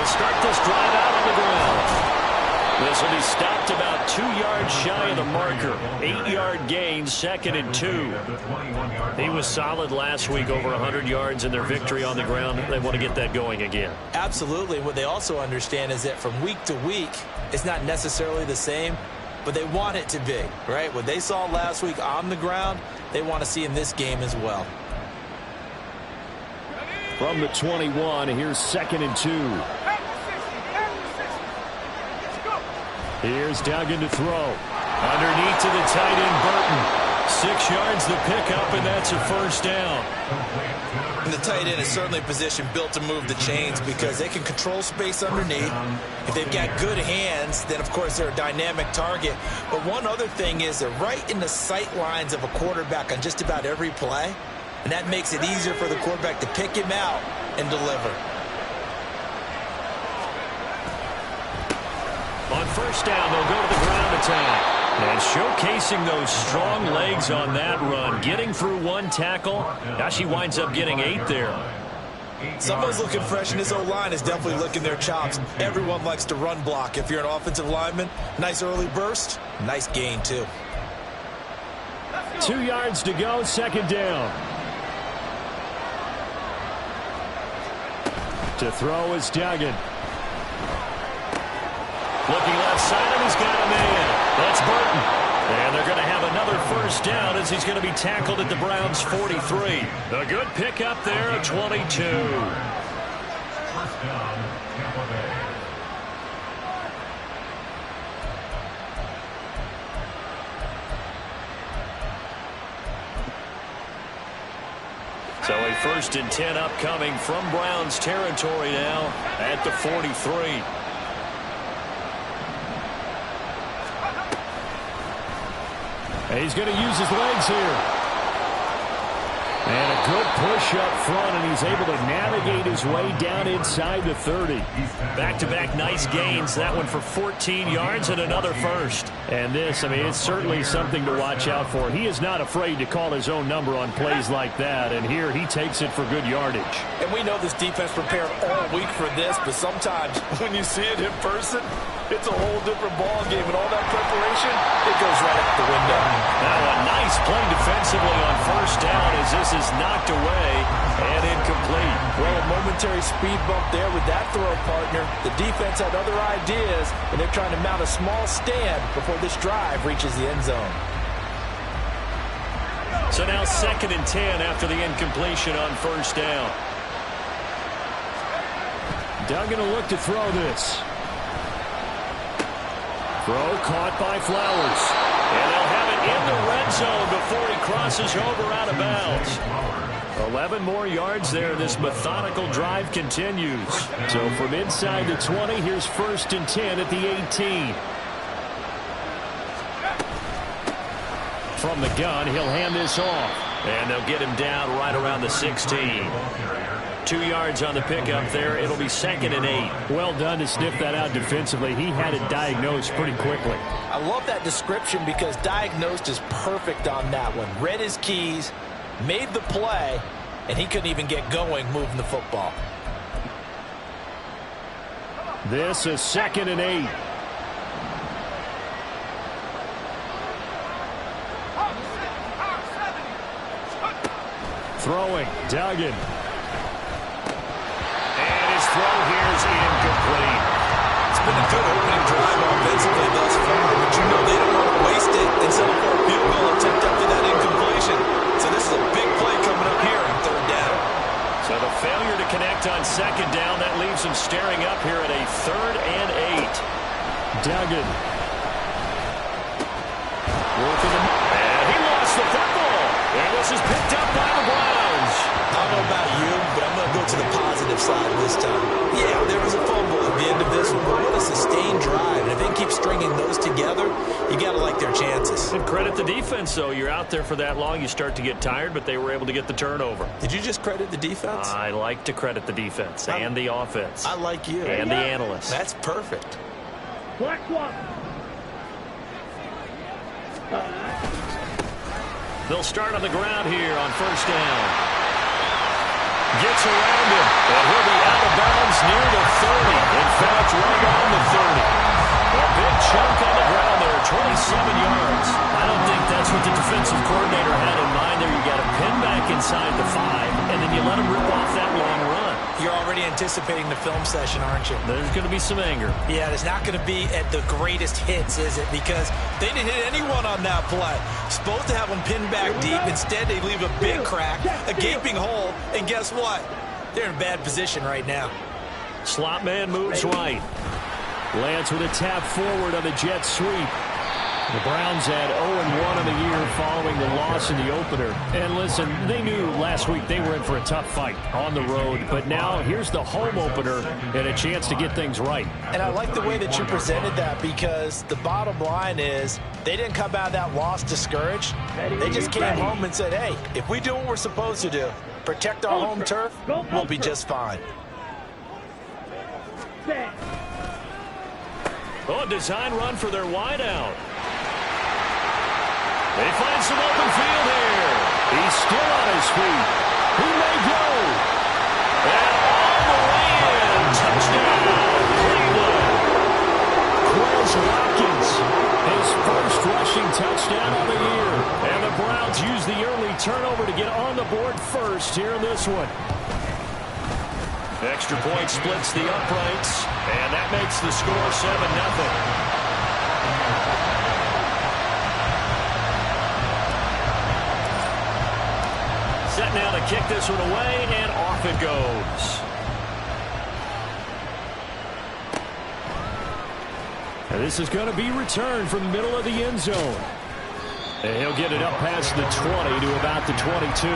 they'll start this drive out on the ground. This will be stopped about 2 yards shy of the marker. 8-yard gain, 2nd and 2. He was solid last week, over 100 yards in their victory on the ground. They want to get that going again. Absolutely. What they also understand is that from week to week, it's not necessarily the same, but they want it to be, right? What they saw last week on the ground, they want to see in this game as well. From the 21, here's 2nd and 2. Here's Duggan to throw. Underneath to the tight end, Burton. 6 yards the pickup, and that's a first down. And the tight end is certainly a position built to move the chains because they can control space underneath. If they've got good hands, then, of course, they're a dynamic target. But one other thing is they're right in the sight lines of a quarterback on just about every play, and that makes it easier for the quarterback to pick him out and deliver. On first down, they'll go to the ground attack. And showcasing those strong legs on that run. Getting through one tackle. Now she winds up getting 8 there. Someone's looking fresh, and his O-line is definitely licking their chops. Everyone likes to run block. If you're an offensive lineman, nice early burst, nice gain too. 2 yards to go, 2nd down. To throw is Duggan. Looking left side, and he's got a man. That's Burton. And they're going to have another first down as he's going to be tackled at the Browns' 43. A good pickup there at 22. First down, Tampa Bay. So a 1st and 10 upcoming from Browns territory now at the 43. And he's going to use his legs here. And a good push up front, and he's able to navigate his way down inside the 30. Back-to-back nice gains. That one for 14 yards and another first. And this, I mean, it's certainly something to watch out for. He is not afraid to call his own number on plays like that, and here he takes it for good yardage. And we know this defense prepared all week for this, but sometimes when you see it in person, it's a whole different ball game, and all that preparation, it goes right out the window. Now a nice play defensively on first down as this is knocked away and incomplete. Well, a momentary speed bump there with that throw partner. The defense had other ideas, and they're trying to mount a small stand before this drive reaches the end zone. So now 2nd and 10 after the incompletion on first down. Duggan will look to throw this. Throw caught by Flowers. And they'll have it in the red zone before he crosses over out of bounds. 11 more yards there. This methodical drive continues. So from inside the 20, here's 1st and 10 at the 18. From the gun, he'll hand this off. And they'll get him down right around the 16. 2 yards on the pickup there. It'll be 2nd and 8. Well done to sniff that out defensively. He had it diagnosed pretty quickly. I love that description because diagnosed is perfect on that one. Read his keys, made the play, and he couldn't even get going moving the football. This is 2nd and 8. Throwing, Duggan. Throw here is incomplete. It's been a good opening drive offensively thus far, but you know they don't want to waste it and settle for a field goal attempt after that incompletion. So this is a big play coming up here on 3rd down. So the failure to connect on 2nd down, that leaves them staring up here at a 3rd and 8. Duggan. And he lost the football. And this is picked up by the Browns. I don't know about you, but I'm going to go to the positive side this time. Yeah, there was a fumble at the end of this one, but what a sustained drive. And if they can keep stringing those together, you got to like their chances. And credit the defense, though. You're out there for that long, you start to get tired, but they were able to get the turnover. Did you just credit the defense? I like to credit the defense and the offense. I like you. And the analysts. That's perfect. Black one. They'll start on the ground here on first down. Gets around him, and he'll be out of bounds near the 30. In fact, right on the 30. A big chunk on the ground there, 27 yards. I don't think that's what the defensive coordinator had in mind there. You got to pin back inside the 5, and then you let him rip off that long run. You're already anticipating the film session, aren't you? There's going to be some anger. Yeah, there's not going to be at the greatest hits, is it? Because they didn't hit anyone on that play. Supposed to have them pinned back deep. Instead, they leave a big crack, a gaping hole, and guess what? They're in bad position right now. Slot man moves right. Lance with a tap forward on the jet sweep. The Browns had 0-1 on the year following the loss in the opener. And listen, they knew last week they were in for a tough fight on the road. But now here's the home opener and a chance to get things right. And I like the way that you presented that, because the bottom line is they didn't come out of that loss discouraged. They just came home and said, hey, if we do what we're supposed to do, protect our home turf, we'll be just fine. Oh, design run for their wideout. They find some open field here. He's still on his feet. He may go. And all the way in. Touchdown, Cleveland. Quez Watkins, his first rushing touchdown of the year. And the Browns use the early turnover to get on the board first here in this one. Extra point splits the uprights, and that makes the score 7-0. Set now to kick this one away, and off it goes. And this is going to be returned from the middle of the end zone. And he'll get it up past the 20 to about the 22.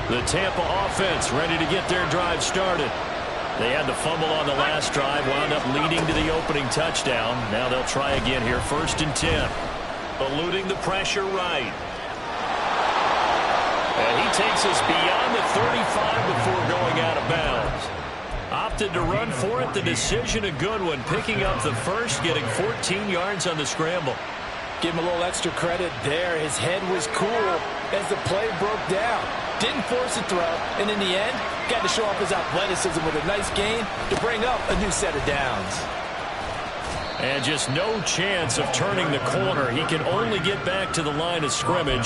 The Tampa offense ready to get their drive started. They had the fumble on the last drive, wound up leading to the opening touchdown. Now they'll try again here, 1st and 10. Eluding the pressure right. And he takes us beyond the 35 before going out of bounds. Opted to run for it. The decision a good one. Picking up the first, getting 14 yards on the scramble. Give him a little extra credit there. His head was cool as the play broke down. Didn't force a throw, and in the end, got to show off his athleticism with a nice gain to bring up a new set of downs. And just no chance of turning the corner. He can only get back to the line of scrimmage.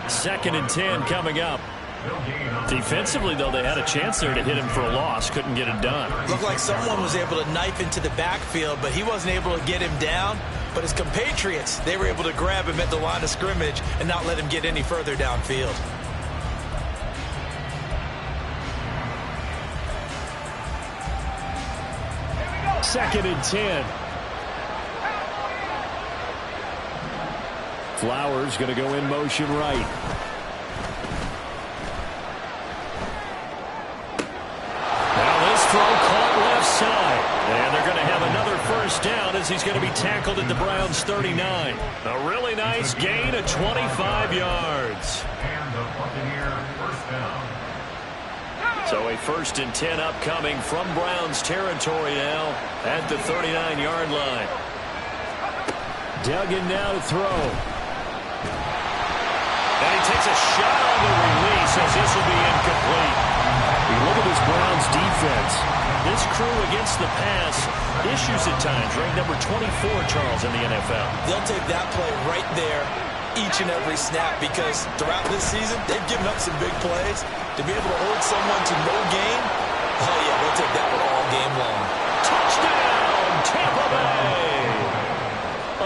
2nd and 10 coming up. Defensively, though, they had a chance there to hit him for a loss. Couldn't get it done. Looked like someone was able to knife into the backfield, but he wasn't able to get him down. But his compatriots, they were able to grab him at the line of scrimmage and not let him get any further downfield. Second and 10. Flowers going to go in motion right. Now this throw caught left side. And they're going to have another first down as he's going to be tackled at the Browns 39. A really nice gain of 25 yards. And the Buccaneer first down. So a 1st and 10 upcoming from Browns territory now at the 39-yard line. Duggan now to throw. And he takes a shot on the release as this will be incomplete. We look at this Browns defense. This crew against the pass, issues at times, ranked number 24, Charles, in the NFL. They'll take that play right there each and every snap, because throughout this season, they've given up some big plays. To be able to hold someone to no gain, oh yeah, they'll take that one all game long. Touchdown, Tampa Bay!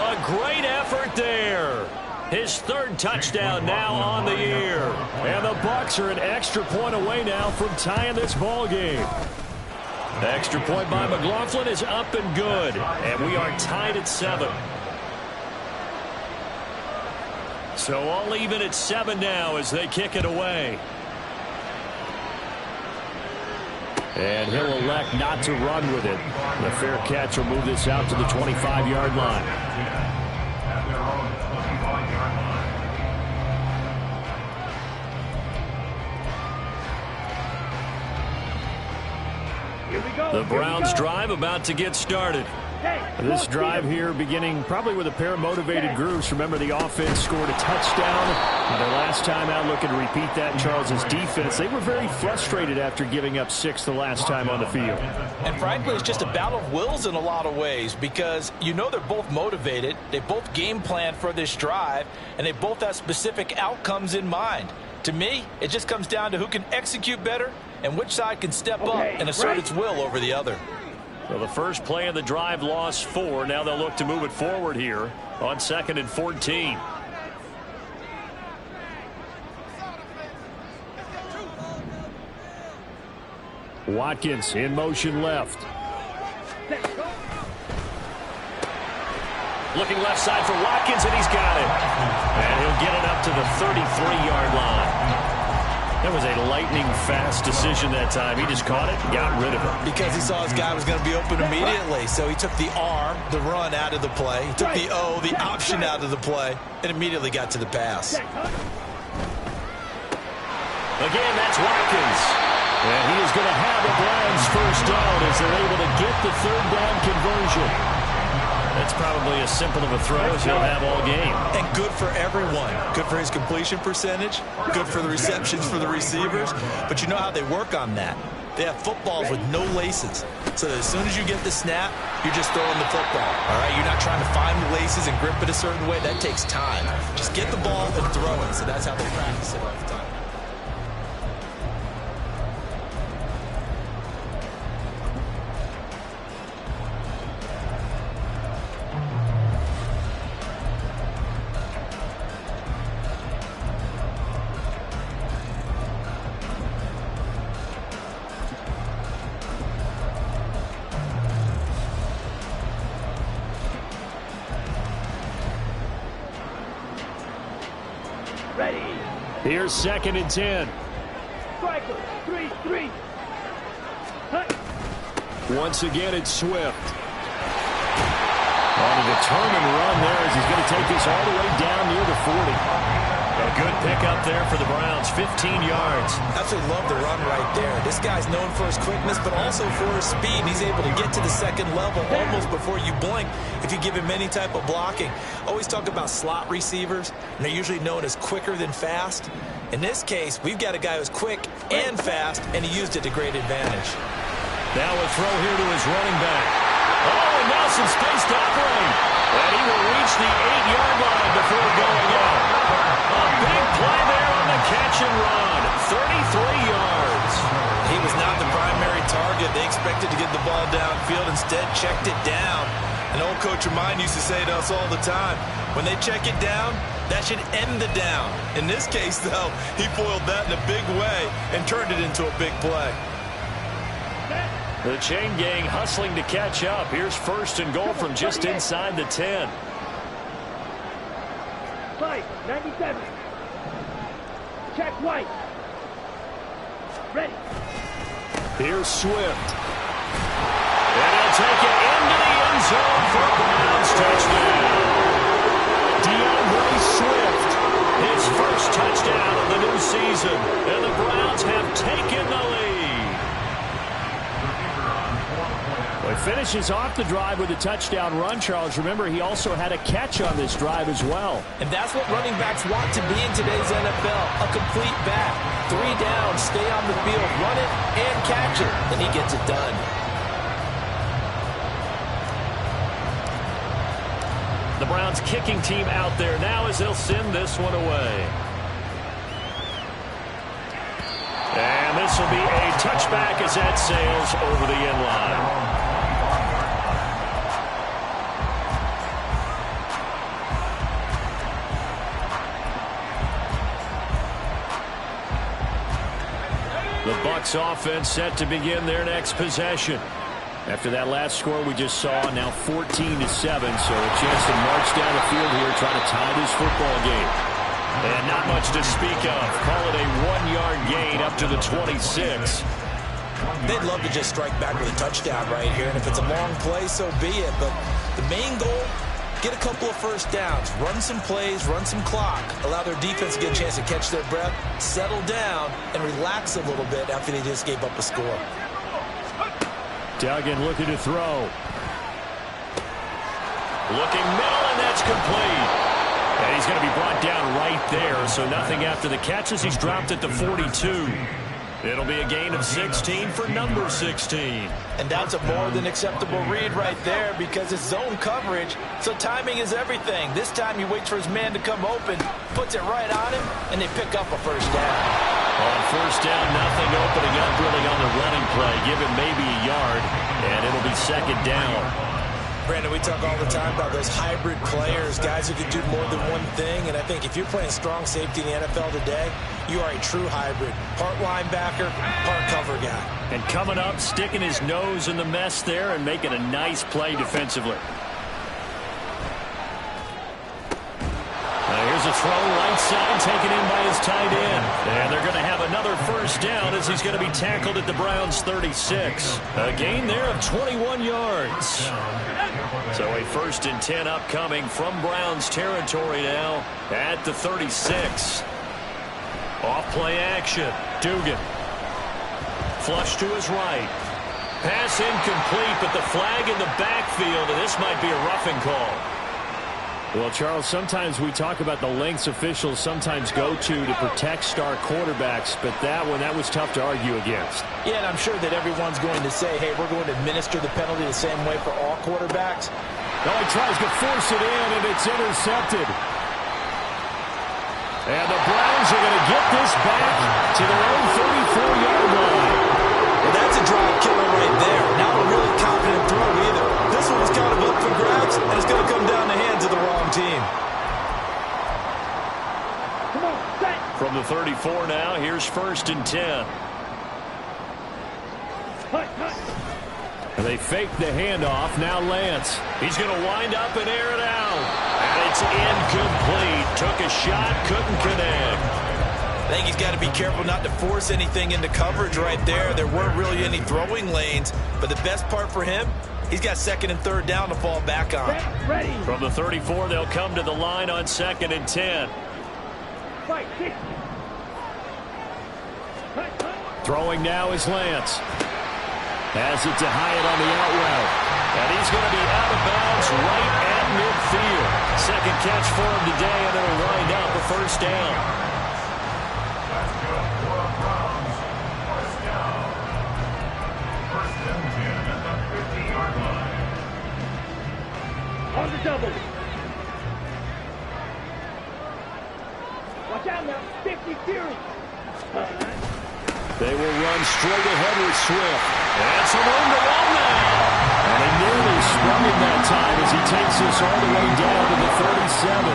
A great effort there. His 3rd touchdown now on the year. And the Bucs are an extra point away now from tying this ball game. The extra point by McLaughlin is up and good. And we are tied at 7. So all even at 7 now as they kick it away. And he'll elect not to run with it. The fair catch will move this out to the 25-yard line. The Browns drive about to get started. This drive here beginning probably with a pair of motivated groups. Remember, the offense scored a touchdown. Their last time out looking to repeat that. Charles's defense, they were very frustrated after giving up 6 the last time on the field. And frankly, it's just a battle of wills in a lot of ways because you know they're both motivated. They both game plan for this drive, and they both have specific outcomes in mind. To me, it just comes down to who can execute better and which side can step up and assert its will over the other. Well, the first play of the drive lost 4. Now they'll look to move it forward here on 2nd and 14. Watkins in motion left. Looking left side for Watkins, and he's got it. And he'll get it up to the 33-yard line. That was a lightning-fast decision that time. He just caught it and got rid of it. Because he saw his guy was going to be open immediately. So he took the arm, the run out of the play. He took the O, the option out of the play, and immediately got to the pass. Again, that's Watkins. And he is going to have the Browns first down as they're able to get the 3rd down conversion. That's probably as simple of a throw as he'll have all game. And good for everyone. Good for his completion percentage. Good for the receptions for the receivers. But you know how they work on that. They have footballs with no laces. So as soon as you get the snap, you're just throwing the football. All right, you're not trying to find the laces and grip it a certain way. That takes time. Just get the ball and throw it. So that's how they practice it all the time. Here's 2nd and 10. Once again, it's Swift. On a determined run there as he's going to take this all the way down near the 40. A good pickup there for the Browns, 15 yards. Absolutely love the run right there. This guy's known for his quickness, but also for his speed. He's able to get to the 2nd level almost before you blink if you give him any type of blocking. Always talk about slot receivers, and they're usually known as quicker than fast. In this case, we've got a guy who's quick and fast, and he used it to great advantage. Now a throw here to his running back. Oh, and now some space to operate. And he will reach the 8-yard line before going out. A big play there on the catch and run. 33 yards. He was not the primary target. They expected to get the ball downfield. Instead, checked it down. An old coach of mine used to say to us all the time, when they check it down, that should end the down. In this case, though, he foiled that in a big way and turned it into a big play. The chain gang hustling to catch up. Here's 1st and goal from just inside the 10. 97. Check White. Ready. Here's Swift. And he'll take it into the end zone for a Browns touchdown. DeAndre Swift, his first touchdown of the new season. And the Browns have taken the lead. Well, he finishes off the drive with a touchdown run, Charles. Remember, he also had a catch on this drive as well. And that's what running backs want to be in today's NFL, a complete back. 3 down, stay on the field, run it, and catch it. Then he gets it done. The Browns kicking team out there now as they'll send this one away. And this will be a touchback as that sails over the end line. The Bucs offense set to begin their next possession. After that last score we just saw, now 14-7, so a chance to march down the field here trying to tie this football game. And not much to speak of. Call it a 1-yard gain up to the 26. They'd love to just strike back with a touchdown right here, and if it's a long play, so be it. But the main goal, get a couple of first downs, run some plays, run some clock, allow their defense to get a chance to catch their breath, settle down, and relax a little bit after they just gave up a score. Duggan looking to throw. Looking middle, and that's complete. And he's going to be brought down right there, so nothing after the catch as he's dropped at the 42. It'll be a gain of 16 for number 16. And that's a more than acceptable read right there because it's zone coverage, so timing is everything. This time he waits for his man to come open, puts it right on him, and they pick up a first down. On first down, nothing opening up really on the running play. Give him maybe a yard, and it'll be second down. Brandon, we talk all the time about those hybrid players, guys who can do more than one thing, and I think if you're playing strong safety in the NFL today, you are a true hybrid. Part linebacker, part cover guy. And coming up, sticking his nose in the mess there and making a nice play defensively. Here's a throw right side taken in by his tight end. And they're going to have another first down as he's going to be tackled at the Browns' 36. A gain there of 21 yards. So a 1st and 10 upcoming from Browns territory now at the 36. Off play action. Dugan. Flush to his right. Pass incomplete, but the flag in the backfield, and this might be a roughing call. Well, Charles, sometimes we talk about the lengths officials sometimes go to protect star quarterbacks, but that was tough to argue against. Yeah, and I'm sure that everyone's going to say, hey, we're going to administer the penalty the same way for all quarterbacks. No, he tries to force it in, and it's intercepted. And the Browns are going to get this back to their own 34-yard line. Well, that's a drive killer right there. Not a really confident throw either. This one was kind of up for grabs, and it's going to come down the hands of the wrong team. Come on, set. From the 34 now, here's 1st and 10. Hut, hut. And they fake the handoff. Now Lance. He's going to wind up and air it out. And it's incomplete. Took a shot, couldn't connect. I think he's got to be careful not to force anything into coverage right there. There weren't really any throwing lanes, but the best part for him, he's got 2nd and 3rd down to fall back on. Ready. From the 34, they'll come to the line on 2nd and 10. Fight, 60. Hut, hut. Throwing now is Lance. Has it to Hyatt on the out route. And he's going to be out of bounds right at midfield. Second catch for him today, and it'll wind up a first down. On the double. Watch out now. 50 Fury. They will run straight ahead with Swift. And some room to run now. And he nearly sprung him that time as he takes us all the way down to the 37.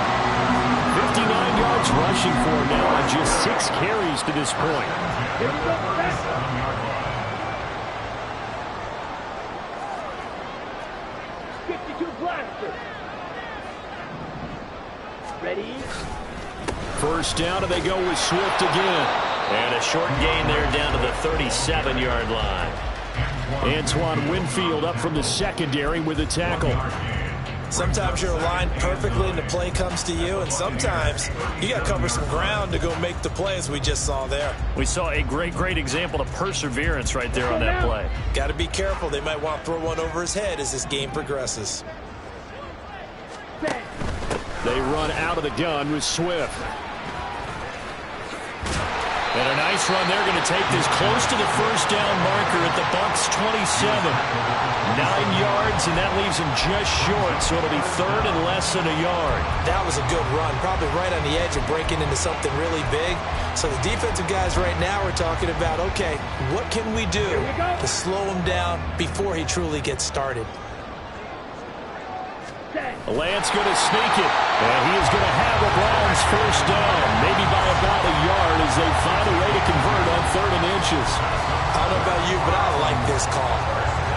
59 yards rushing for him now on just 6 carries to this point. Here we go. Set. 52 blaster. Ready? First down, and they go with Swift again. And a short gain there down to the 37-yard line. Antoine Winfield up from the secondary with a tackle. Sometimes you're aligned perfectly and the play comes to you, and sometimes you got to cover some ground to go make the play as we just saw there. We saw a great example of perseverance right there on that play. Got to be careful. They might want to throw one over his head as this game progresses. Set. They run out of the gun with Swift. And a nice run. They're going to take this close to the first down marker at the Bucs' 27. 9 yards, and that leaves them just short, so it'll be 3rd and less than a yard. That was a good run, probably right on the edge of breaking into something really big. So the defensive guys right now are talking about, okay, what can we do to slow him down before he truly gets started? Lance going to sneak it, and he is going to have the Browns first down, maybe by about a yard as they find a way to convert on 3rd and inches. I don't know about you, but I like this call.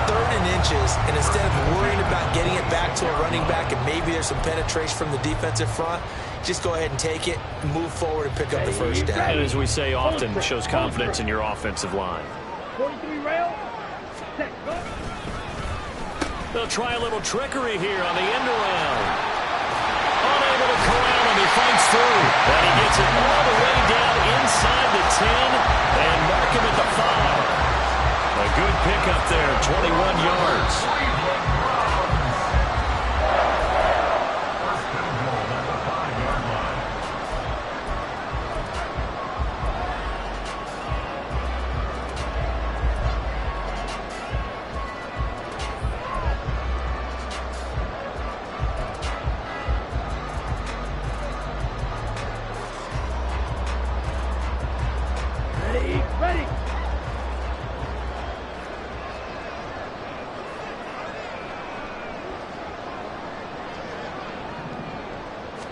3rd and inches, and instead of worrying about getting it back to a running back and maybe there's some penetration from the defensive front, just go ahead and take it, move forward, and pick up the first down. And as we say often, shows confidence in your offensive line. 43 rail. Set. Go. They'll try a little trickery here on the end around. Unable to corral him. He fights through. And he gets it all the way down inside the 10 and mark him at the 5. A good pickup there, 21 yards. Ready.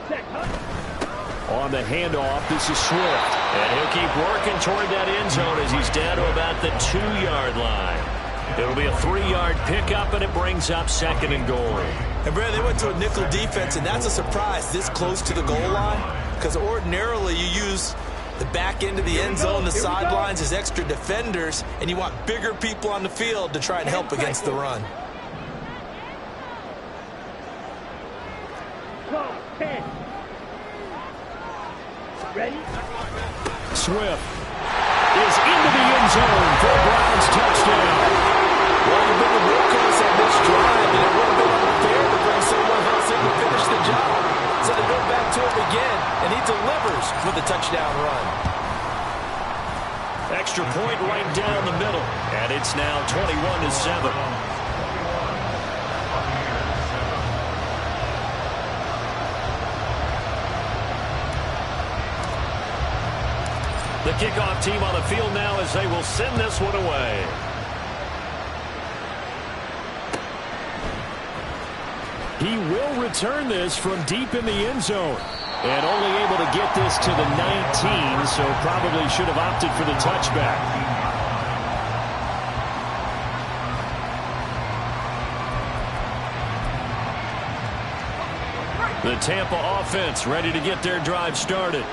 Set, huh? On the handoff, this is Swift. And he'll keep working toward that end zone as he's down to about the 2-yard line. It'll be a 3-yard pickup, and it brings up 2nd and goal. And, Brad, they went to a nickel defense, and that's a surprise this close to the goal line, because ordinarily you use the back end of the end zone, the sidelines as extra defenders, and you want bigger people on the field to try and help against the run. 12, 10. Ready? Swift is into the end zone for a Browns touchdown. Well, you've been the workhorse on this drive, and it would have been unfair to bring someone else in to finish the job. So they go back to him again, and he delivers with a touchdown run. Extra point right down the middle, and it's now 21-7. The kickoff team on the field now as they will send this one away. He will return this from deep in the end zone. And only able to get this to the 19, so probably should have opted for the touchback. The Tampa offense ready to get their drive started.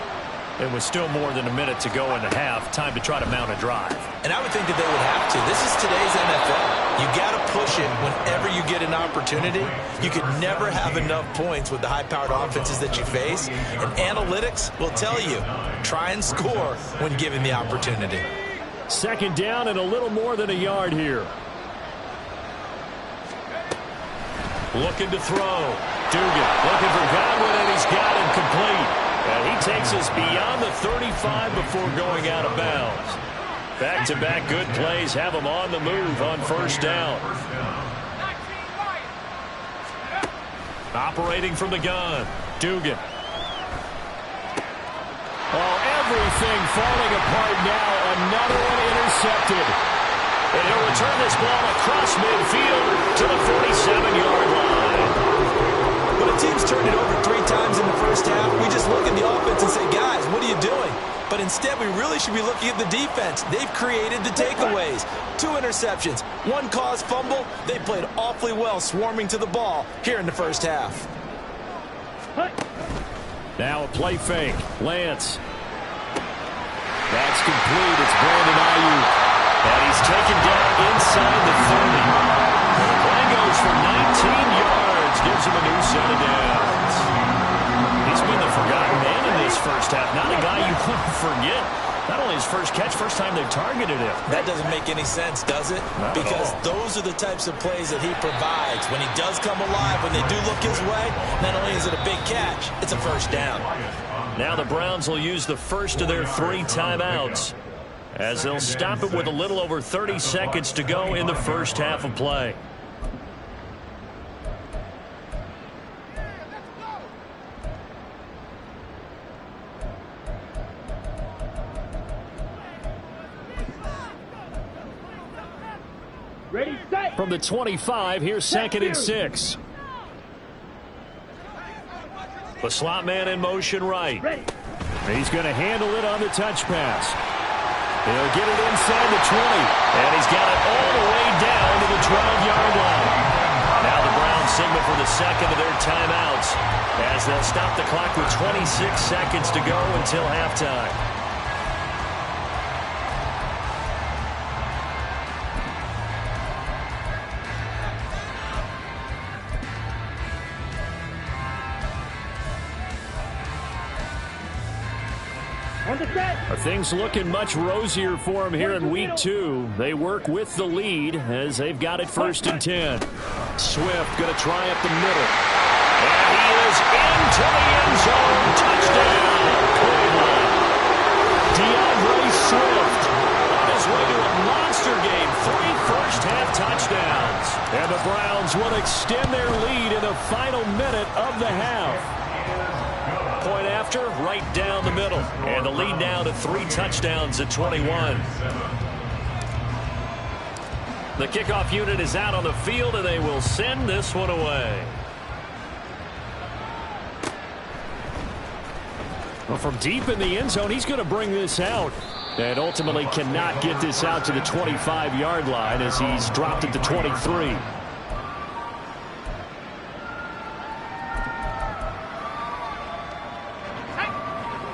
It was still more than a minute to go in the half. Time to try to mount a drive. And I would think that they would have to. This is today's NFL. You got to push it whenever you get an opportunity. You can never have enough points with the high-powered offenses that you face. And analytics will tell you, try and score when given the opportunity. 2nd down and a little more than a yard here. Looking to throw. Dugan looking for Godwin, and he's got him complete. And he takes us beyond the 35 before going out of bounds. Back-to-back good plays have him on the move on 1st down. Operating from the gun, Dugan. Oh, everything falling apart now. Another one intercepted. And he'll return this ball across midfield to the 47-yard line. When a team's turned it over 3 times in the first half, we just look at the offense and say, guys, what are you doing? But instead, we really should be looking at the defense. They've created the takeaways. 2 interceptions, 1 caused fumble. They played awfully well swarming to the ball here in the first half. Now a play fake. Lance. That's complete. It's Brandon Ayuk. And he's taken down inside the 30. The play goes for 19 yards. Gives him a new set of downs. He's been the forgotten man in this first half. Not a guy you want to forget. Not only his first catch, first time they've targeted him. That doesn't make any sense, does it? Because those are the types of plays that he provides. When he does come alive, when they do look his way, not only is it a big catch, it's a first down. Now the Browns will use the first of their 3 timeouts as they'll stop it with a little over 30 seconds to go in the first half of play. Ready, set. From the 25, here's 2nd and 6. The slot man in motion right. Ready. He's going to handle it on the touch pass. He'll get it inside the 20. And he's got it all the way down to the 12-yard line. Now the Browns signal for the second of their timeouts as they'll stop the clock with 26 seconds to go until halftime. On the set. Are things looking much rosier for them here in week 2? They work with the lead as they've got it 1st and 10. Swift going to try up the middle. And he is into the end zone. Touchdown, Cleveland. DeAndre Swift on his way to a monster game. 3 first-half touchdowns. And the Browns will extend their lead in the final minute of the half. Point after, right down the middle. And the lead now to 3 touchdowns at 21. The kickoff unit is out on the field, and they will send this one away. Well, from deep in the end zone, he's going to bring this out. And ultimately cannot get this out to the 25-yard line as he's dropped it to 23.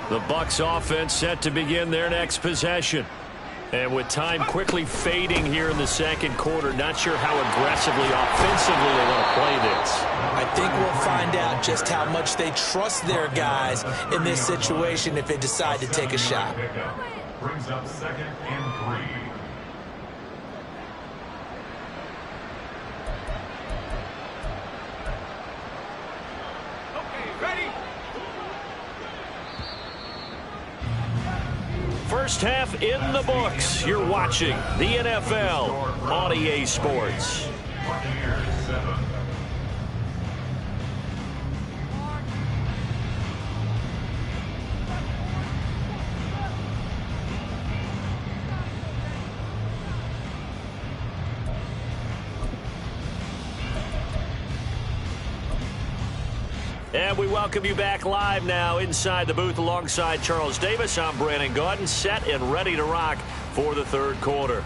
The Bucs offense set to begin their next possession. And with time quickly fading here in the second quarter, not sure how aggressively, offensively they want to play this. I think we'll find out just how much they trust their guys in this situation if they decide to take a shot. Brings up 2nd and 3. First half in the books. You're watching the NFL on EA Sports. Buccaneers 7. And we welcome you back live now inside the booth alongside Charles Davis. I'm Brandon Gaudin, set and ready to rock for the third quarter.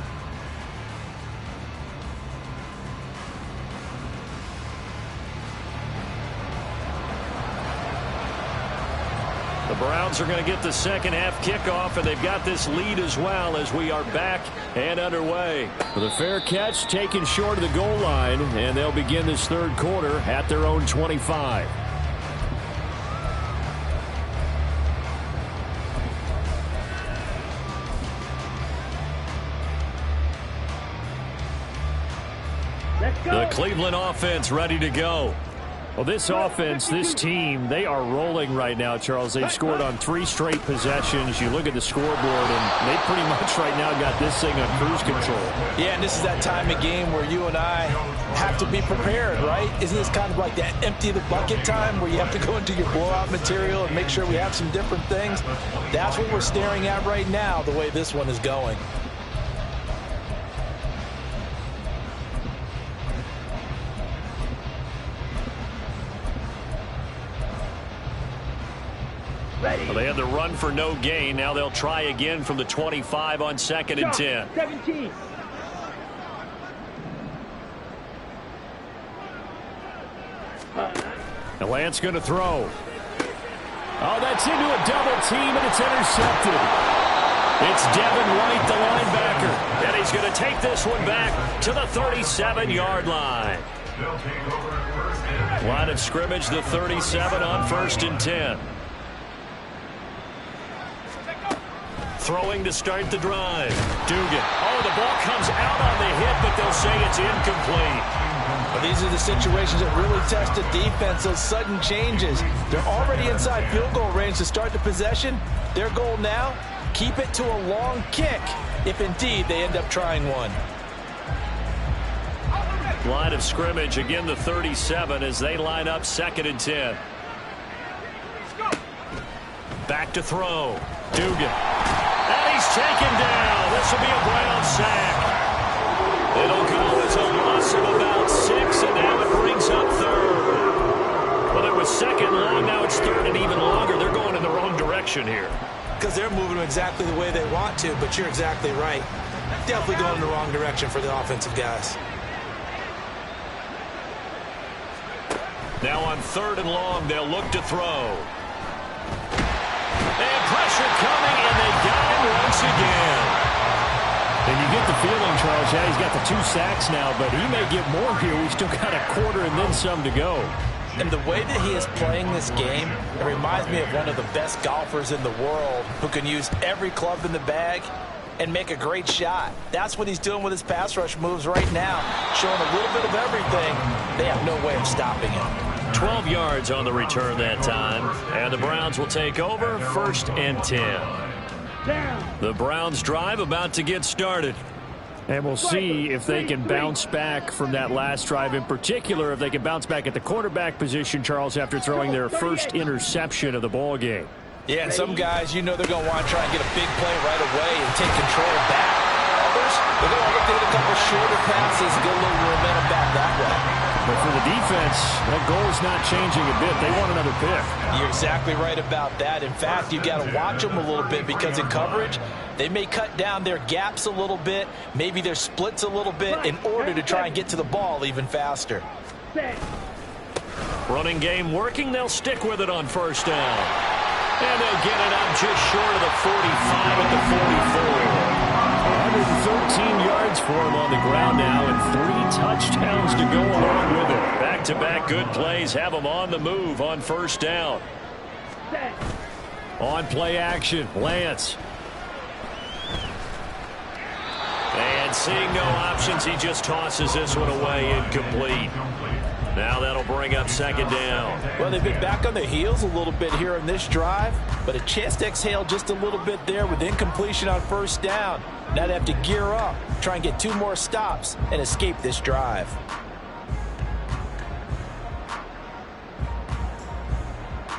The Browns are going to get the second half kickoff, and they've got this lead as well as we are back and underway. With a fair catch taken short of the goal line, and they'll begin this third quarter at their own 25. The Cleveland offense ready to go. Well, this offense, this team, they are rolling right now, Charles. They've scored on 3 straight possessions. You look at the scoreboard, and they pretty much right now got this thing on cruise control. Yeah, and this is that time of game where you and I have to be prepared, right? Isn't this kind of like that empty the bucket time where you have to go into your blowout material and make sure we have some different things? That's what we're staring at right now, the way this one is going. Well, they had the run for no gain. Now they'll try again from the 25 on 2nd and 10. 17. And Lance going to throw. Oh, that's into a double team, and it's intercepted. It's Devin White, the linebacker. And he's going to take this one back to the 37-yard line. Line of scrimmage, the 37 on 1st and 10. Throwing to start the drive. Dugan. Oh, the ball comes out on the hit, but they'll say it's incomplete. Well, these are the situations that really test the defense, those sudden changes. They're already inside field goal range to start the possession. Their goal now, keep it to a long kick, if indeed they end up trying one. Line of scrimmage, again the 37 as they line up 2nd and 10. Back to throw. Dugan. And he's taken down. This will be a Brown sack. It'll go as a loss of about 6, and now it brings up 3rd. Well, it was 2nd long, now it's 3rd and even longer. They're going in the wrong direction here. Because they're moving exactly the way they want to, but you're exactly right. Definitely going in the wrong direction for the offensive guys. Now on 3rd and long, they'll look to throw. And pressure coming, and they got him once again. And you get the feeling, Charles, yeah, he's got the 2 sacks now, but he may get more here. We've still got a quarter and then some to go. And the way that he is playing this game, it reminds me of one of the best golfers in the world who can use every club in the bag and make a great shot. That's what he's doing with his pass rush moves right now, showing a little bit of everything. They have no way of stopping him. 12 yards on the return that time, and the Browns will take over 1st and 10. The Browns drive about to get started. And we'll see if they can bounce back from that last drive, in particular if they can bounce back at the quarterback position, Charles, after throwing their first interception of the ball game. Yeah, and some guys, you know they're going to want to try and get a big play right away and take control back. Others, they're going to look to hit a couple shorter passes and get a little momentum back that way. But for the defense, that goal is not changing a bit. They want another pick. You're exactly right about that. In fact, you've got to watch them a little bit because in coverage, they may cut down their gaps a little bit, maybe their splits a little bit in order to try and get to the ball even faster. Running game working. They'll stick with it on 1st down. And they'll get it up just short of the 45 at the 44. 113 yards for him on the ground now and 3 touchdowns to go along with it. Back-to-back good plays have him on the move on 1st down. On play action, Lance. And seeing no options, he just tosses this one away incomplete. Now that'll bring up 2nd down. Well, they've been back on their heels a little bit here in this drive, but a chance to exhale just a little bit there with incompletion on 1st down. Now they have to gear up, try and get 2 more stops, and escape this drive.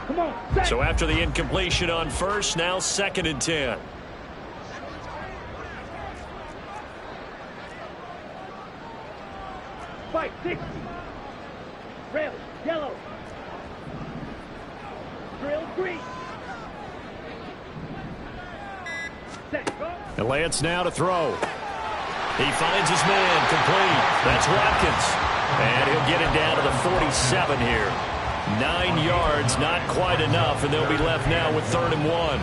Come on. So after the incompletion on 1st, now 2nd and 10. Fight 60. Rail yellow. Drill green. Set, go. And Lance now to throw. He finds his man complete. That's Watkins. And he'll get it down to the 47 here. 9 yards, not quite enough, and they'll be left now with 3rd and 1.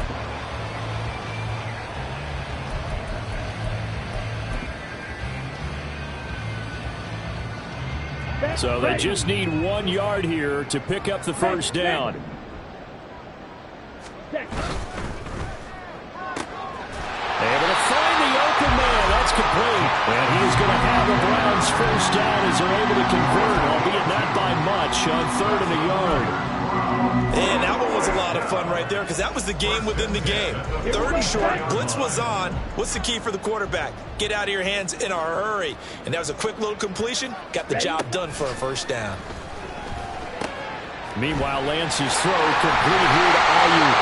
So they just need 1 yard here to pick up the 1st down. Able to find the open man. That's complete. And he's going to have the Browns 1st down as they're able to convert, albeit not by much, on 3rd and a yard. And that one was a lot of fun right there because that was the game within the game. 3rd and short, blitz was on. What's the key for the quarterback? Get out of your hands in a hurry. And that was a quick little completion. Got the job done for a 1st down. Meanwhile, Lance's throw complete here to Ayuk.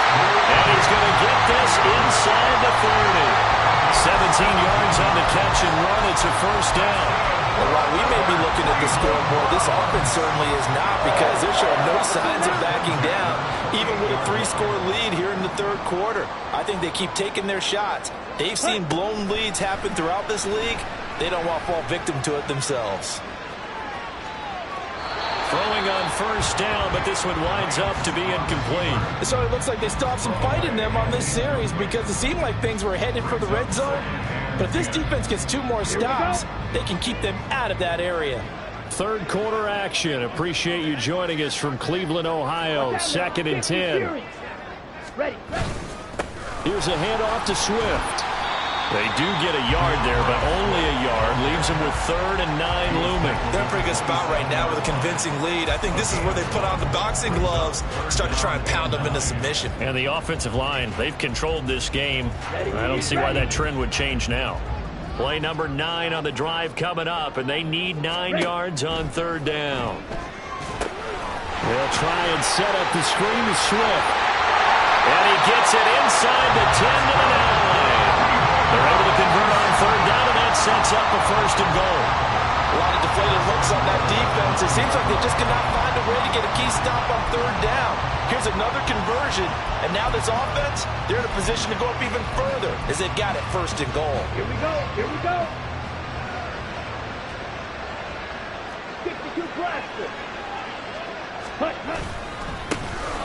And he's going to get this inside the 30. 17 yards on the catch and run. It's a 1st down. Well, while we may be looking at the scoreboard, this offense certainly is not because they're showing no signs of backing down, even with a 3-score lead here in the 3rd quarter. I think they keep taking their shots. They've seen blown leads happen throughout this league. They don't want to fall victim to it themselves. Throwing on 1st down, but this one winds up to be incomplete. So it looks like they still have some fight in them on this series because it seemed like things were headed for the red zone. But if this defense gets 2 more stops, they can keep them out of that area. 3rd quarter action. Appreciate you joining us from Cleveland, Ohio. 2nd and 10. Ready. Here's a handoff to Swift. They do get a yard there, but only a yard. Leaves them with 3rd and 9 looming. They're in a pretty good spot right now with a convincing lead. I think this is where they put on the boxing gloves and start to try and pound them into submission. And the offensive line, they've controlled this game. I don't see why that trend would change now. Play number 9 on the drive coming up, and they need 9 yards on 3rd down. They'll try and set up the screen to Swift. And he gets it inside the 10 to the 9. They're able to convert on 3rd down, and that sets up a 1st and goal. A lot of deflated looks on that defense. It seems like they just cannot find a way to get a key stop on 3rd down. Here's another conversion, and now this offense, they're in a position to go up even further as they've got it 1st and goal. Here we go. Here we go. 62 blaster. Hut, hut.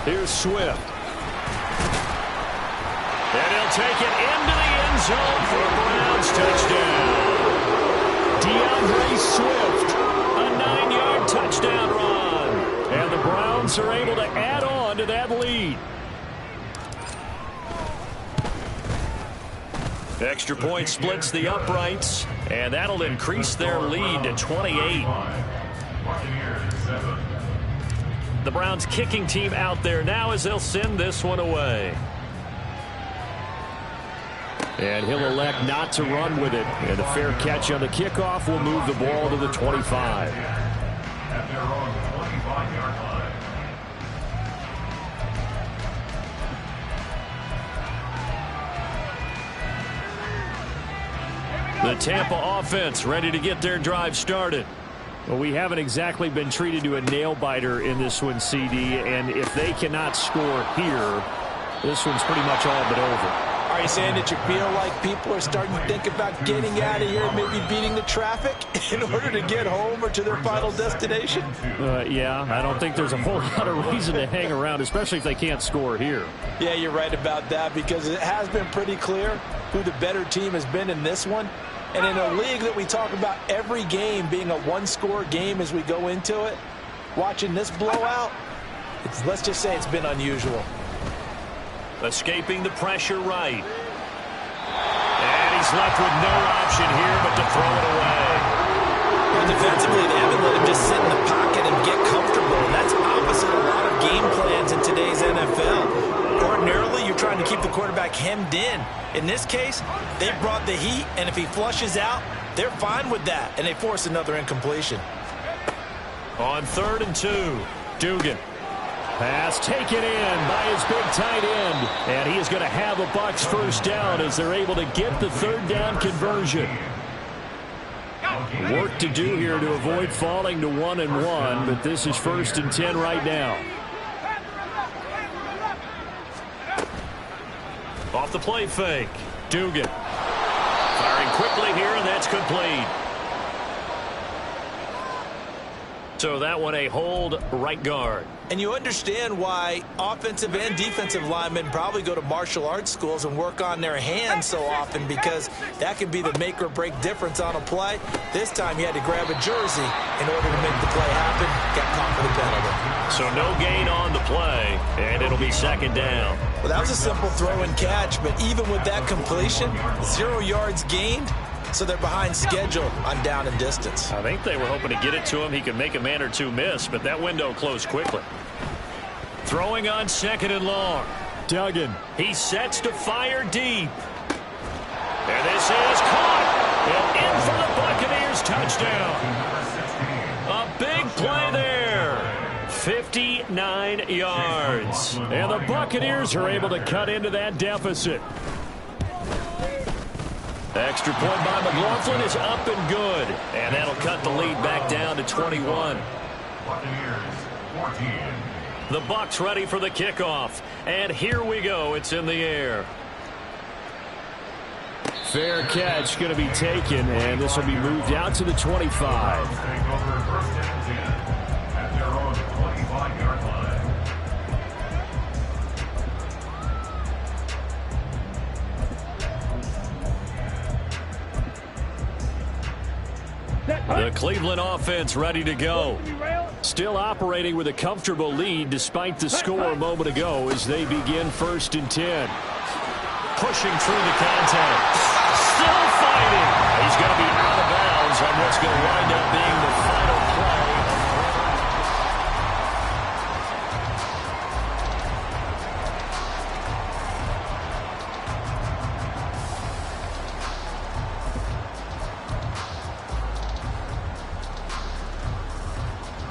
Here's Swift. And he'll take it into the end zone for a Browns touchdown. DeAndre Swift, a 9-yard touchdown run. And the Browns Lions are able to add on to that lead. Extra point splits the uprights, and that'll increase their lead to 28. The Browns kicking team out there now as they'll send this one away. And he'll elect not to run with it. And the fair catch on the kickoff will move the ball to the 25. At their own 25-yard line. The Tampa offense ready to get their drive started. Well, we haven't exactly been treated to a nail-biter in this one, CD. And if they cannot score here, this one's pretty much all but over. Are you saying that you feel like people are starting to think about getting out of here and maybe beating the traffic in order to get home or to their final destination? Yeah, I don't think there's a whole lot of reason to hang around, especially if they can't score here. Yeah, you're right about that, because it has been pretty clear who the better team has been in this one. And in a league that we talk about every game being a one-score game as we go into it, watching this blowout, let's just say it's been unusual. Escaping the pressure right. And he's left with no option here but to throw it away. Well, defensively, they haven't let him just sit in the pocket and get comfortable. And that's opposite a lot of game plans in today's NFL. Ordinarily, you're trying to keep the quarterback hemmed in. In this case, they brought the heat, and if he flushes out, they're fine with that, and they force another incompletion. On 3rd and 2, Dugan. Pass taken in by his big tight end. And he is going to have a Bucs first down as they're able to get the 3rd down conversion. Work to do here to avoid falling to 1-1, but this is 1st and 10 right now. Off the play fake. Dugan. Firing quickly here, and that's complete. So that one a hold right guard. And you understand why offensive and defensive linemen probably go to martial arts schools and work on their hands so often, because that can be the make or break difference on a play. This time he had to grab a jersey in order to make the play happen. Got caught for the penalty. So no gain on the play, and it'll be 2nd down. Well, that was a simple throw and catch, but even with that completion, 0 yards gained. So they're behind schedule on down and distance. I think they were hoping to get it to him. He could make a man or two miss, but that window closed quickly. Throwing on 2nd and long. Duggan. He sets to fire deep. And this is caught. And in for the Buccaneers touchdown. A big play there. 59 yards. And the Buccaneers are able to cut into that deficit. Extra point by McLaughlin is up and good. And that'll cut the lead back down to 21. Buccaneers 14. The Bucs ready for the kickoff. And here we go. It's in the air. Fair catch going to be taken, and this will be moved out to the 25. Take over 1st and 10 at their own 25-yard line. The Cleveland offense ready to go. Still operating with a comfortable lead despite the score a moment ago as they begin 1st and 10. Pushing through the contact. Still fighting. He's going to be out of bounds on what's going to wind up being the final play.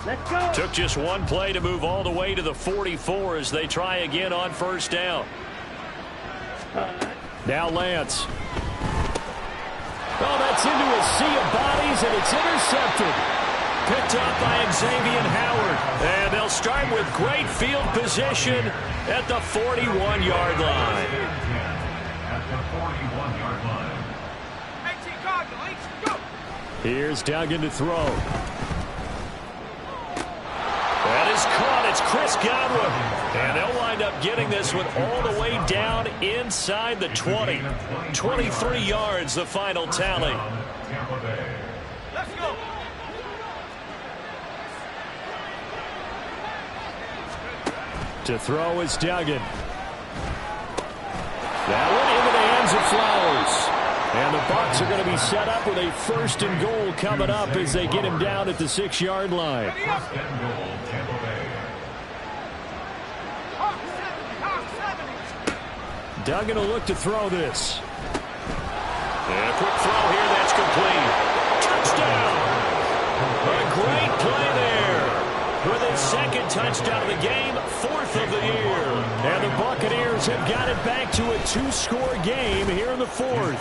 Let's go. Took just one play to move all the way to the 44 as they try again on 1st down. Now Lance. Oh, that's into a sea of bodies, and it's intercepted. Picked up by Xavier Howard. And they'll start with great field position at the 41-yard line. At the 41-yard line. Here's Duggan to throw. That is caught. It's Chris Godwin. And they'll wind up getting this one all the way down inside the 20. 23 yards, the final tally. Tampa Bay. Let's go. To throw is Duggan. That one into the hands of Flowers. And the Bucs are going to be set up with a 1st and goal coming up as they get him down at the 6-yard line. Duggan will look to throw this. And a quick throw here that's complete. Touchdown! A great play there. With his 2nd touchdown of the game, 4th of the year. And the Buccaneers have got it back to a 2-score game here in the 4th.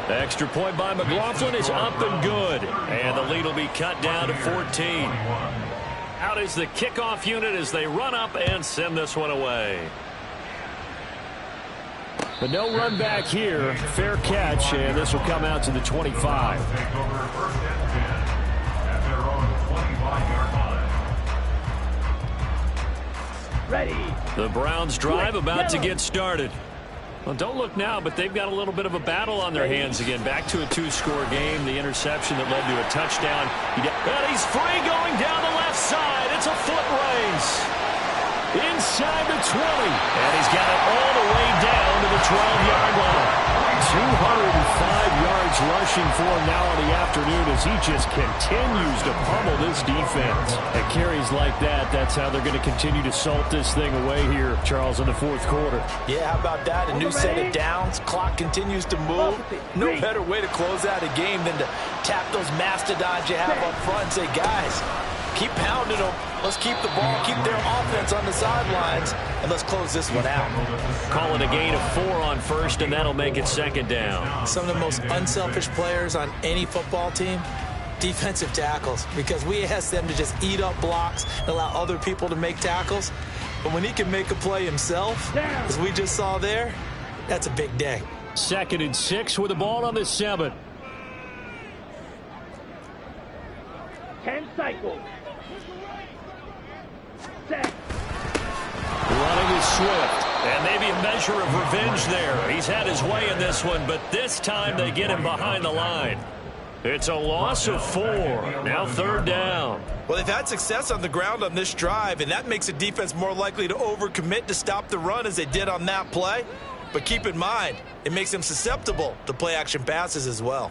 Extra point by McLaughlin is up and good. And the lead will be cut down to 14. Out is the kickoff unit as they run up and send this one away. But no run back here. Fair catch, and this will come out to the 25. Ready. The Browns drive about to get started. Well, don't look now, but they've got a little bit of a battle on their hands again. Back to a 2-score game. The interception that led to a touchdown. And he's free going down the left side. It's a foot race. Inside the 20. And he's got it all the way down to the 12-yard line. 205 yards rushing for him now in the afternoon as he just continues to pummel this defense. At carries like that, that's how they're going to continue to salt this thing away here, Charles, in the 4th quarter. Yeah, how about that? A new set of downs. Clock continues to move. No better way to close out a game than to tap those mastodons you have up front and say, guys, keep pounding them. Let's keep the ball, keep their offense on the sidelines, and let's close this one out. Call it a gain of 4 on 1st, and that'll make it 2nd down. Some of the most unselfish players on any football team, defensive tackles, because we ask them to just eat up blocks and allow other people to make tackles. But when he can make a play himself, as we just saw there, that's a big day. 2nd and 6 with the ball on the 7. 10 cycles. Set. Running is Swift. And maybe a measure of revenge there. He's had his way in this one, but this time they get him behind the line. It's a loss of 4. Now 3rd down. Well, they've had success on the ground on this drive, and that makes the defense more likely to overcommit to stop the run as they did on that play. But keep in mind, it makes them susceptible to play-action passes as well.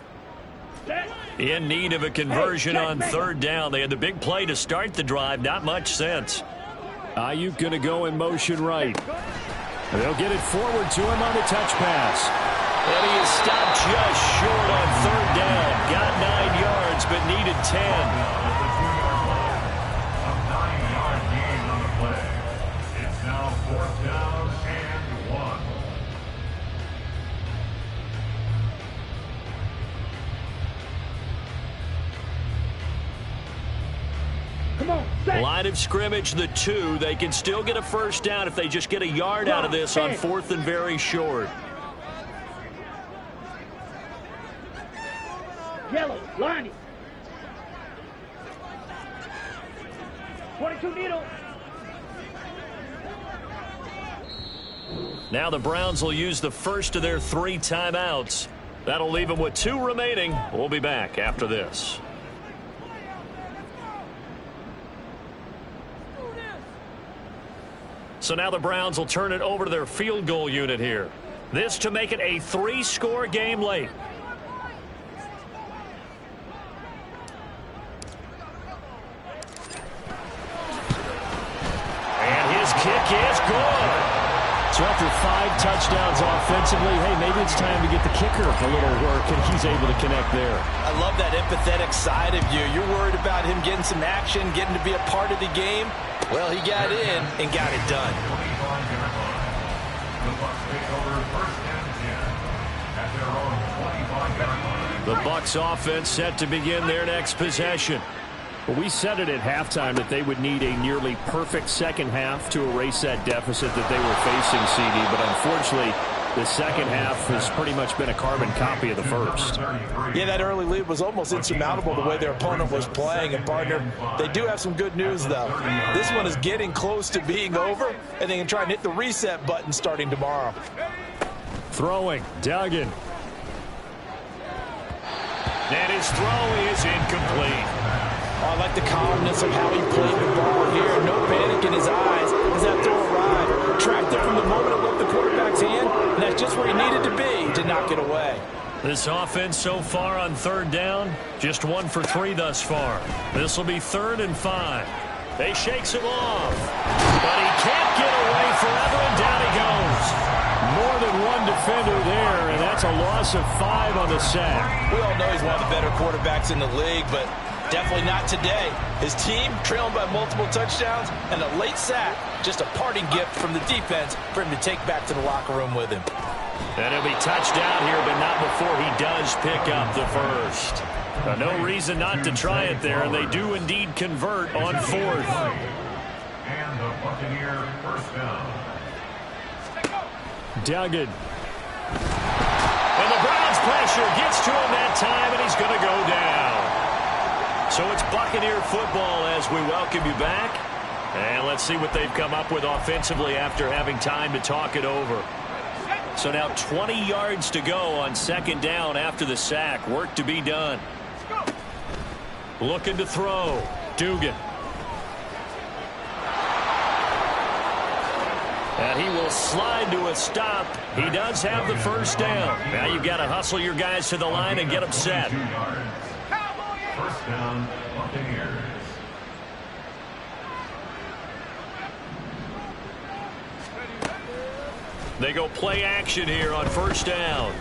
In need of a conversion on 3rd down. They had the big play to start the drive. Not much sense. Ayuk going to go in motion right. They'll get it forward to him on the touch pass. And he is stopped just short on 3rd down. Got 9 yards, but needed 10. It's now 4th down and 1. Come on, set. Line of scrimmage, the 2. They can still get a 1st down if they just get a yard out of this on 4th and very short. Yellow, Lonnie. 22 needle. Now the Browns will use the first of their 3 timeouts. That'll leave them with 2 remaining. We'll be back after this. So now the Browns will turn it over to their field goal unit here. This to make it a 3-score game late. And his kick is good. So after 5 touchdowns offensively, hey, maybe it's time to get the kicker a little work, and he's able to connect there. I love that empathetic side of you. You're worried about him getting some action, getting to be a part of the game. Well, he got in and got it done. The Bucs offense set to begin their next possession. Well, we said it at halftime that they would need a nearly perfect second half to erase that deficit that they were facing, CD. But unfortunately, the second half has pretty much been a carbon copy of the first. Yeah, that early lead was almost insurmountable the way their opponent was playing. And, partner, they do have some good news, though. This one is getting close to being over, and they can try and hit the reset button starting tomorrow. Throwing, Duggan. And his throw is incomplete. Oh, I like the calmness of how he played the ball here. No panic in his eyes as that just where he needed to be to knock it away. This offense so far on third down, just 1 for 3 thus far. This will be 3rd and 5. They shakes him off, but he can't get away forever, and down he goes. More than one defender there, and that's a loss of 5 on the sack. We all know he's one of the better quarterbacks in the league, but definitely not today. His team trailing by multiple touchdowns, and a late sack, just a parting gift from the defense for him to take back to the locker room with him. And he'll be touched down here, but not before he does pick up the first. No reason not to try it there, and they do indeed convert on 4th. And the Buccaneer first down. Duggan. And the Browns pressure gets to him that time, and he's going to go down. So it's Buccaneer football as we welcome you back. And let's see what they've come up with offensively after having time to talk it over. So now 20 yards to go on 2nd down after the sack. Work to be done. Looking to throw. Dugan. And he will slide to a stop. He does have the first down. Now you've got to hustle your guys to the line and get them set. 2 yards. First down, Buccaneers. They go play action here on 1st down.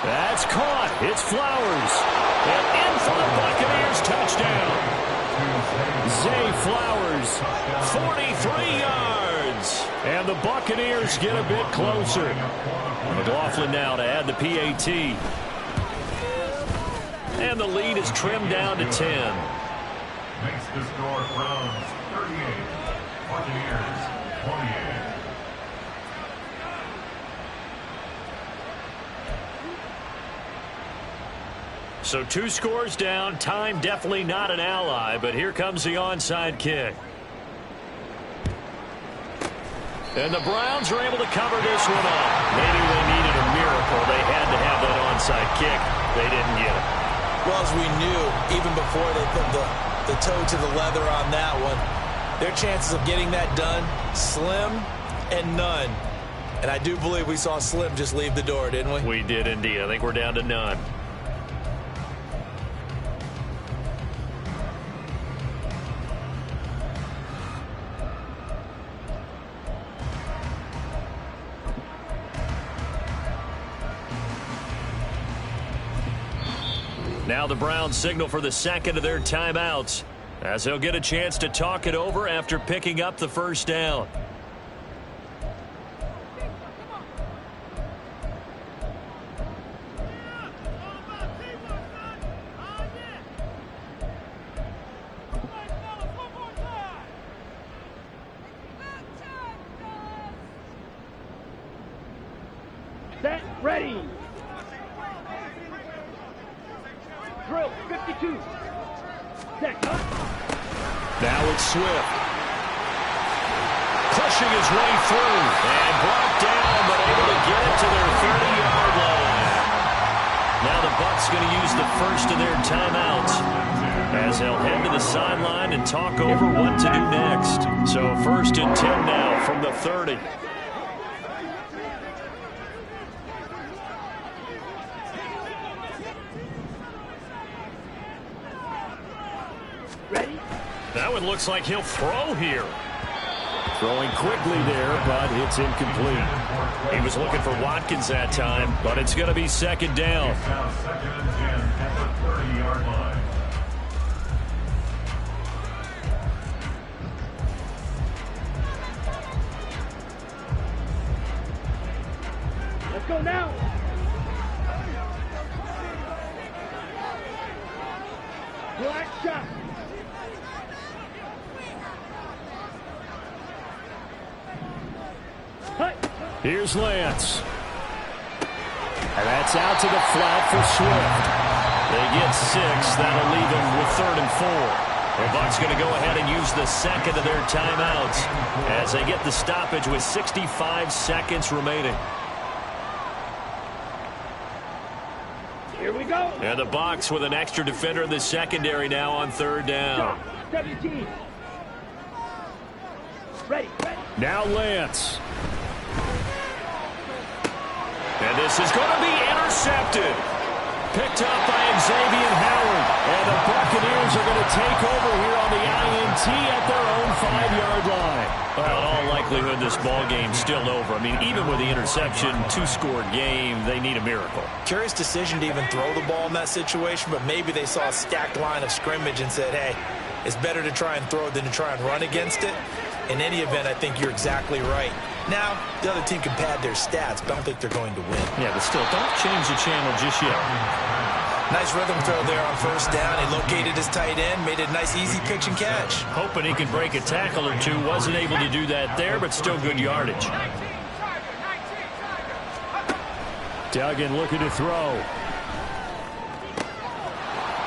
That's caught. It's Flowers. And in for the Buccaneers touchdown. Zay Flowers. 43 yards. And the Buccaneers get a bit closer. McLaughlin now to add the PAT. And the lead is trimmed down to 10. Makes the score Browns 38, Buccaneers 28. So 2 scores down. Time definitely not an ally, but here comes the onside kick. And the Browns are able to cover this one up. Maybe they needed a miracle. They had to have that onside kick. They didn't get it. Well, as we knew, even before they put the toe to the leather on that one, their chances of getting that done, slim and none. And I do believe we saw Slim just leave the door, didn't we? We did indeed. I think we're down to none. Now the Browns signal for the 2nd of their timeouts as they'll get a chance to talk it over after picking up the first down. Set, ready. Drill, 52. Set, Now it's Swift. Pushing his way through and brought down, but able to get it to their 30-yard line. Now the Bucs going to use the first of their timeouts as they'll head to the sideline and talk over what to do next. So 1st and 10 now from the 30. ready. That one looks like he'll throw here. Throwing quickly there, but it's incomplete. He was looking for Watkins that time, but it's going to be 2nd down. Now 2nd and 10 at the 30-yard line. Let's go now. Black shot. Here's Lance. And that's out to the flat for Swift. They get 6. That'll leave them with 3rd and 4. The Bucs going to go ahead and use the 2nd of their timeouts as they get the stoppage with 65 seconds remaining. Here we go. And the Bucs with an extra defender in the secondary now on 3rd down. 17. Ready, ready. Now Lance. this is going to be intercepted. Picked up by Xavier Howard. And the Buccaneers are going to take over here on the INT at their own 5-yard line. Well, in all likelihood, this ball game's still over. I mean, even with the interception, 2-score game, they need a miracle. Curious decision to even throw the ball in that situation, but maybe they saw a stacked line of scrimmage and said, hey, it's better to try and throw than to try and run against it. In any event, I think you're exactly right. Now, the other team can pad their stats, but I don't think they're going to win. Yeah, but still, don't change the channel just yet. Nice rhythm throw there on first down. He located his tight end, made it a nice, easy pitch and catch. Hoping he could break a tackle or two. Wasn't able to do that there, but still good yardage. Duggan looking to throw.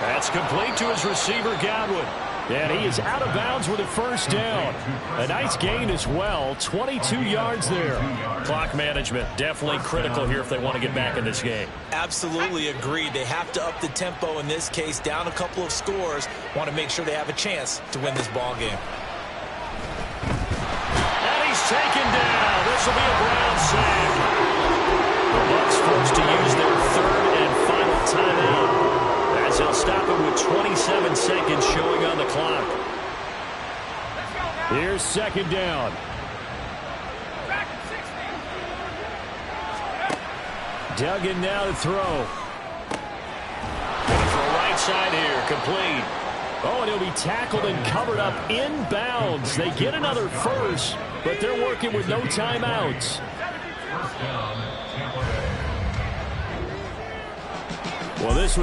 That's complete to his receiver, Godwin. And he is out of bounds with a first down. A nice gain as well. 22 yards there. Clock management definitely critical here if they want to get back in this game. Absolutely agreed. They have to up the tempo in this case, down a couple of scores. Want to make sure they have a chance to win this ball game. And he's taken down. This will be a Brown sack. The Bucs forced to use their third and final timeout, as they'll stop it with 27 seconds showing on the clock. Here's second down. Duggan now to throw. Going to throw right side here, complete. Oh, and he'll be tackled and covered up inbounds. They get another first, but they're working with no timeouts. Well, this was